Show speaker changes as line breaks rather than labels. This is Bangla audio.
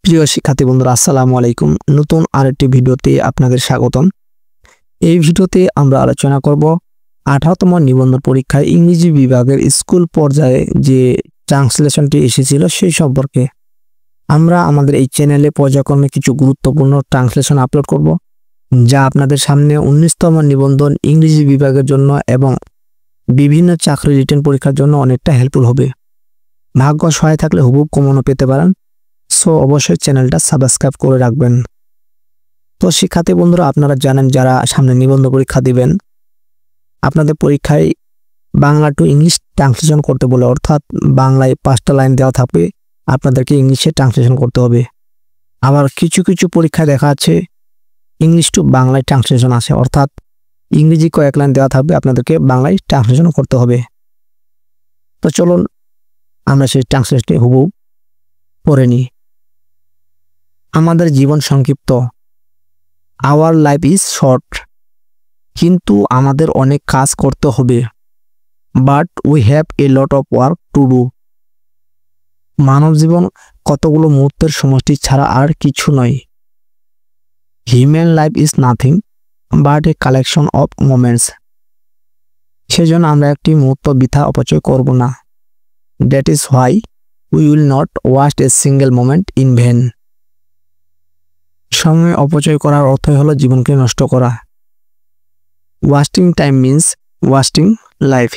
প্রিয় শিক্ষার্থী বন্ধুরা, আসসালামু আলাইকুম। নতুন আরেকটি ভিডিওতে আপনাদের স্বাগতম। এই ভিডিওতে আমরা আলোচনা করব 18তম নিবন্ধন পরীক্ষায় ইংরেজি বিভাগের স্কুল পর্যায়ে যে ট্রান্সলেশনটি এসেছিল সেই সম্পর্কে। আমরা আমাদের এই চ্যানেলে পর্যায়ক্রমে কিছু গুরুত্বপূর্ণ ট্রান্সলেশন আপলোড করব, যা আপনাদের সামনে 19তম নিবন্ধন ইংরেজি বিভাগের জন্য এবং বিভিন্ন চাকরি রিটেন পরীক্ষার জন্য অনেকটা হেল্পফুল হবে। ভাগ্য সহায় থাকলে হুবহু কমনও পেতে পারেন। সো অবশ্যই চ্যানেলটা সাবস্ক্রাইব করে রাখবেন। তো শিক্ষার্থী বন্ধুরা, আপনারা জানেন যারা সামনে নিবন্ধন পরীক্ষা দিবেন, আপনাদের পরীক্ষায় বাংলা টু ইংলিশ ট্রান্সলেশন করতে বলে, অর্থাৎ বাংলায় 5টা লাইন দেওয়া থাকবে, আপনাদেরকে ইংলিশে ট্রান্সলেশন করতে হবে। আবার কিছু কিছু পরীক্ষায় দেখা আছে ইংলিশ টু বাংলায় ট্রান্সলেশন আছে, অর্থাৎ ইংরেজি কয়েক লাইন দেওয়া থাকবে, আপনাদেরকে বাংলায় ট্রান্সলেশন করতে হবে। তো চলুন আমরা সেই ট্রান্সলেশনটি হুবহু পড়ে নিই। আমাদের জীবন সংক্ষিপ্ত, আওয়ার লাইফ ইজ শর্ট, কিন্তু আমাদের অনেক কাজ করতে হবে। But we have a lot of work to do. মানব জীবন কতগুলো মুহূর্তের সমষ্টি ছাড়া আর কিছু নয়। Human life is nothing but a collection of moments. সেজন্য আমরা একটি মুহূর্ত বৃথা অপচয় করব না। That is why we will not waste a single moment in vain. সময় অপচয় করার অর্থই হলো জীবনকে নষ্ট করা। Wasting time means wasting life.